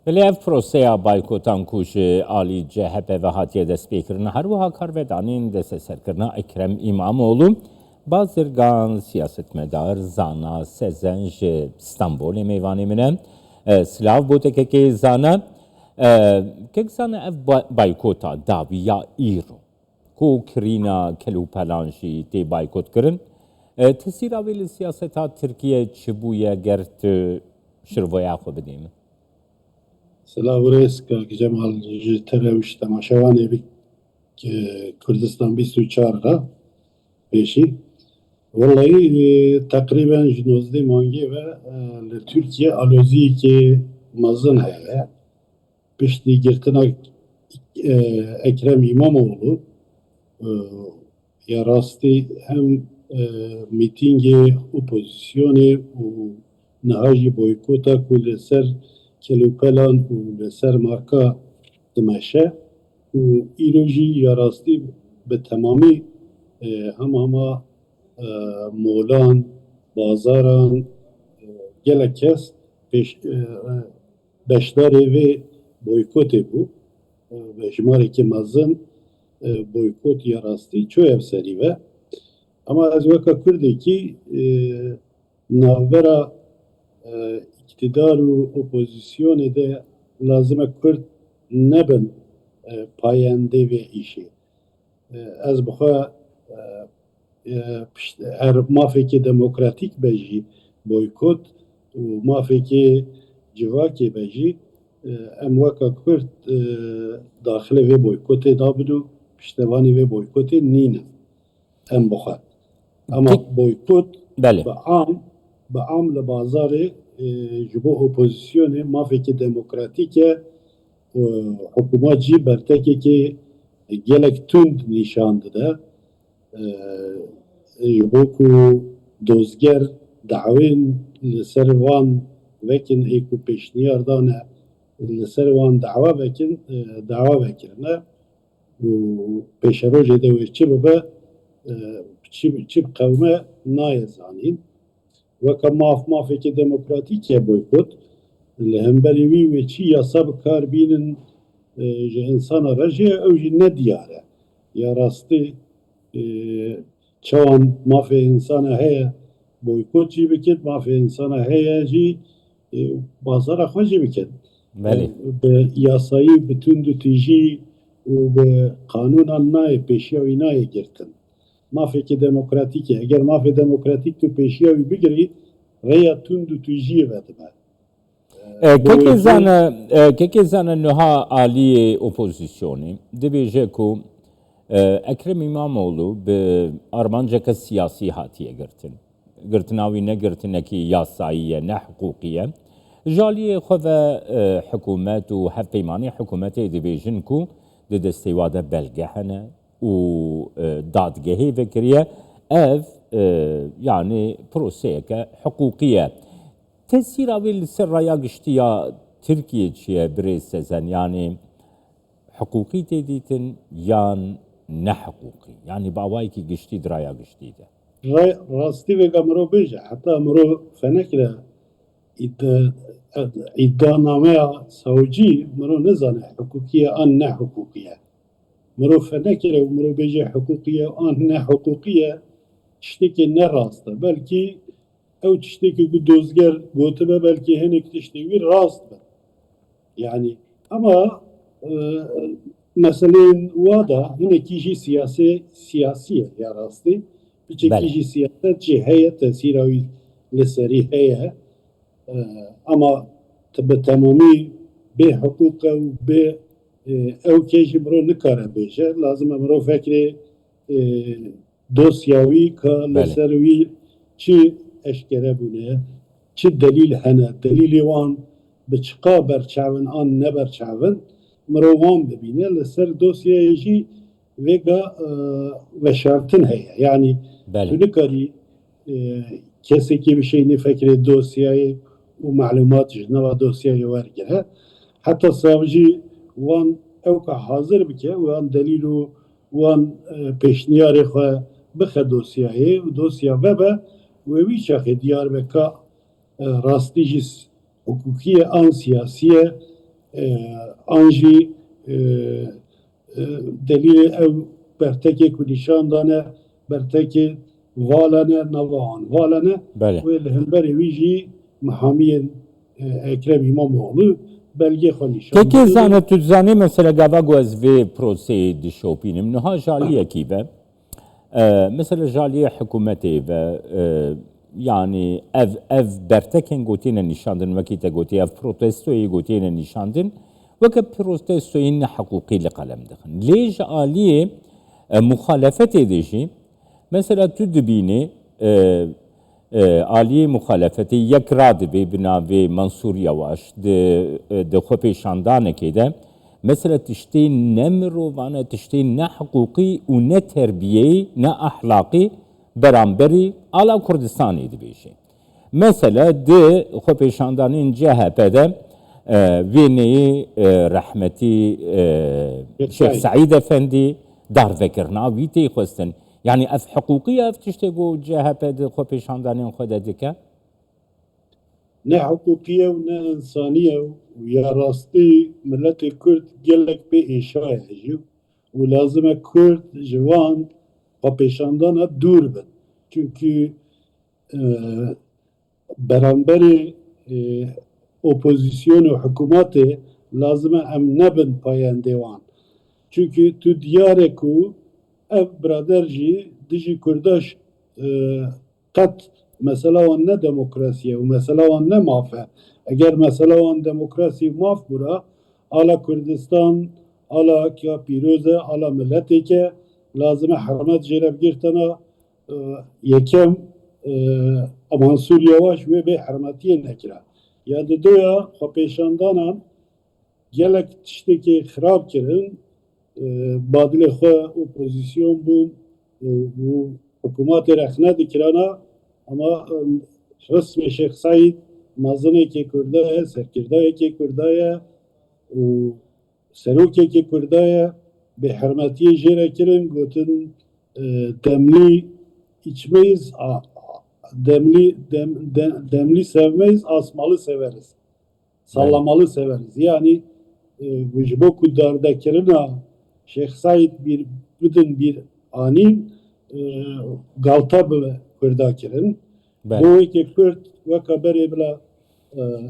Velev proseya baykotan kuş Ali CHP ve hatiye destpêkirina her wiha karvedanên desteserkirina Ekrem İmamoğlu bazirgan siyasetmedar zana sezen ji İstanbulê mêvanê min e silav bû tekekê zana kek zana ev baykota dawiya îro ku kirîna kelûpelan jî tê baykot kirin tesîra wê li siyaseta Tirkiye çi bûye ger tu şirvoya xwe bidî min? Selavrês Kak Cemal ji telewîş temaşevanê bî Kurdistan 24 ra pêşî. Vallahi teqrîben ji 19 mangê ve li Tirkiye aloziyekê mezin heye. Piştî girtina Ekrem İmamoğlu ya rastî hem mîtingê opozisyonê û niha jî boykota ku li ser kelûpelan û li ser marka dimeşe û îro jî ya rastî bi temamî hema molan, bazaran gelek kes beşdarê vê boykotê bû ve jimarekî mezin boykot ya rastî çû ev serî ve ama ez weka Kurdekî navbera iktidar û opozisyonê de lazim e Kurd nebin payendê vê îşê. Ez bixwe her mafekê demokratîk be jî boykot û mafekê civakê be jî em weka Kurd daxilê vê boykotê dabin û piştevanê vê boykotê nînin em bixwe. Ama boykot bi am li bazarê ji bo opozisyonê mafekê demokratîk e hikûmet jî bertekekê gelek tund nîşan dide ji bo ku dozger dawên li ser van vekin ê ku pêşniyar dane li ser wan dawa vekirine û pêşerojê de wê çi bibe çi bi qewme nayê zanîn. Weka mafekê demokratîk ye boykot li hemberî wî wê çi yasa bi kar bînin ji insana re jî ew jî nediyar e. Ya rastî çawan mafê insana heye boykot jî bikin, mafê insana heye jî bazara xwe jî bikin. Bi yasayî bi tund û tîjî û bi qanûnan nayê pêşiya wî nayê girtin. Mafekê demokratîk e. Eger mafê demokratîk tu pêşiya wî bigirî rêya tund û tûjiyê vedibe. Kekê zana niha aliyê opozisyonê dibêje ku Ekrem İmamoğlu bi armanceka siyasî hatiye girtin. Girtina wî ne girtinekî yasayî ye ne hiqûqî ye. Ji aliyê xwe ve hikûmet û hevpeymanê hikûmetê dibêjin ku di destê wa de belge hene û dadgehê vekiriye ev yani proseyeke hiqûqî ye. Tesîra wê li ser raya giştiya Tirkiye çi ye birêz sezen yani hiqûqî tê dîtin yan ne hiqûqî yani bawayekî giştî di raya giştî de. Rastî vêga mirov bêje heta mirov fenekre îddianameya sawcî mirov nizane hiqûqî ye an ne hiqûqî ye. Mirov fenekre û mirov bêje hiqûqî ye an ne hiqûqî ye tiştekê ne rast e. Belkî ew tiştekî ku dozger gotibe belkî hinek tiştê wî rast be. Yani ama meselên wa da hinekî jî siyasî ye ya rastî. Biçekî jî siyaset jî heye tesîra wî li serî heye ama bi temamî bê hiqûq e û bê ew kê jî mirov nikare bêje. Lazim e mirov fekrê dosya wî ka li ser wî çi eşkere bûne, çi delîl hene, delîlê wan bi çiqa berçavin an ne berçavin mirov wan bibîne li ser dosyayê jî vêga veşartin heye. Yani tu nikarî kesekî bi şeynê fekrê dosyayê û malûmat ji nava dosyayê wergire. Heta savcî wan ew ka hazir bike wan delîl û wan pêşniyarê xwe bixe dosyayê û dosya vebe wê wî çaxê diyar be ka rastî jî hukukî ye an siyasî ye anjی دلیل او برتکی که نشان دانه برتکی والانه نوان والانه بله. و لهنبری ویجی محامی اکرم İmamoğlu belge خو نشان تکی زانه تو زانه مثلا گاوا گوز وی پروسه دشوپینم نها جالیه کی به مثلا جالیه حکومتی و yani ev berteken gotine nişandın vakite goti ev protestoyu gotine nişandın ve protestoyu ne hukuki li kalem dixin. Lej aliye muhalefet edici mesela tu dibini aliye muhalefeti yek radibi binavi Mansur Yavaş de xopêşandanekê de mesela tiştê ne mirovane tiştê ne hukuki û ne terbiyeyî ne ahlakî beramberî ala Kurdistanê dibêje. Mesela di xopêşandanên CHP'de vêneyê rehmetî Şeyh Saîd Efendî darvekirina wî tê xwestin. Yani ev hukuki ev tiştê got CHP di xopêşandanên xwe de dike? Ne hukukiye ve ne insaniye ve ya rastî milletê Kurd gelek pê êşaya jî û lazim e Kurd ji wan xwepêşandana dûr bin. Çünkü beramberê opozîsyonê û hikûmetê lazim e em nebin payendê wan. Çünkü tu diyarê ku ev birader jî dijî Kurdaş qet mesela wan ne demokrasiye û mesela wan ne mafe. Eger mesela wan demokrasî maf bûra ala Kurdistan ala ya pîroz e ala milleteke lazim e hermet jê re bigirtena yekem Mansur Yavaş ve bê hermetiyê nekira. Ya di doya xwepêşandanan gelek tiştekê xirab kirin badilê xwe opozîsyon bûn û hikûmetê rexne dikirana ama resmê Şeyh Saîd mazinekê Kurda ye, serkirdayekê Kurda ye û serokekê Kurda ye bê hermetiyê jê re kirin gotin demlî içmeyiz demli sevmeyiz, asmalı severiz. Sallamalı severiz. Yani ji bo ku dardekirina Şeyh Saîd bir anîn galta bi Kurda kirin. Bo wekî Kurd weka berê bila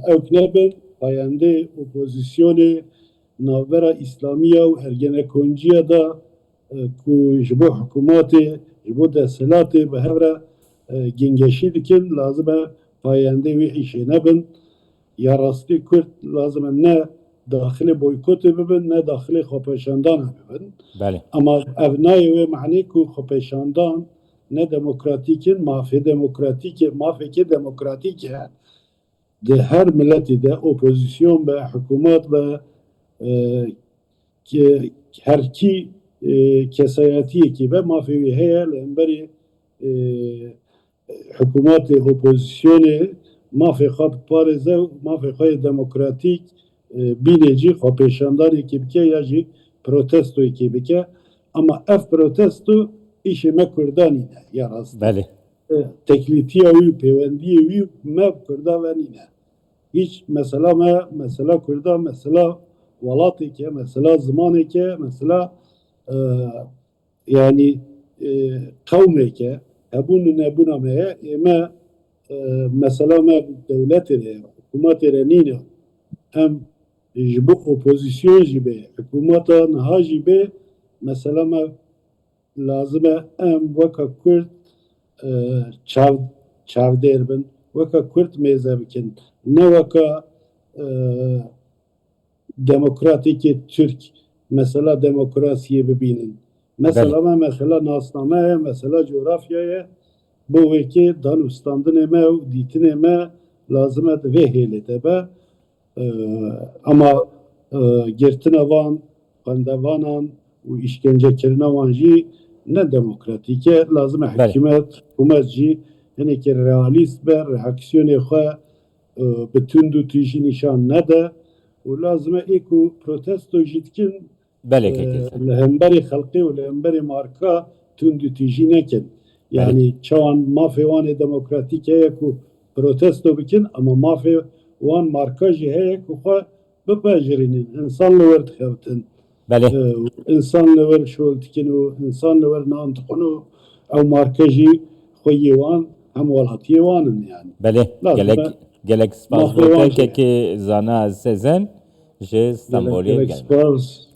ew nebin payendê opozisyonê navbera İslamiya û ergenekonciya da ku ji bo hikûmetê ji bo desthilatê bi hev re gengeşî dikin lazim e payendê wê îşê nebin. Ya rastî Kurd lazim e ne daxilê boykotê bibin ne daxilê xwepêşandana bibin. Ama ev nayê wê meعنê ku xwepêşandan ne demokratîk in mafê mafekê demokratîk e di her milletê de opozîsyon be hikûmet be herkî kesayetiyekî be mafê wê heye li hemberî hikûmetê opozisyonê mafê xwe biparêze û mafê xwe demokratîk bînê cî xwepêşandanekê bike ya jî protestoyekê bike. Ama ev protesto îşê me Kurdanî ne ya rastî. Teklîtiya wî pêwendiyê wî me Kurda ve nîne. Hiç mesela Kurda mesela welateke mesela zimaneke mesela yani kavmeke hebûn nebûna me ye ême mesela me devletê re hikûmetê re nîne em ji bo opozîsyon jî bê hikûmeta niha jî bê mesela me lazim e em weka Kurd çavdêr bin weka Kurd mêze bikin ne weka demokratîkê Türk mesela demokrasiyê bibînin. Mesela nasname mesela coğrafyaya bu wekî danûstandinê me û dîtinê me lazim e di vê hêlê de be ama girtina wan xwendevanan û îşkencekirina wan jî ne demokratîk e lazim e hikûmet jî hinekî realîst be reaksiyonê xwe bi tund û tîjî nîşan nede û lazim e êku protesto jî dikin li hemberî xelkê û li hemberî marka tund û tîjî nekin. Yani çawan mafê wan ê demokratîk heye ku protesto bikin ama mafê wan marka jî heye ku xwe بپاجرینن انسان لور دخوتن بله انسان لور شول تکنو انسان لور نان تخنو او مارکجی خویوان هم ولاتیوانن yani. بله لازم gelek spas Mahvevan ki zana sezen je Gelek İstanbul'e geldi. Spurs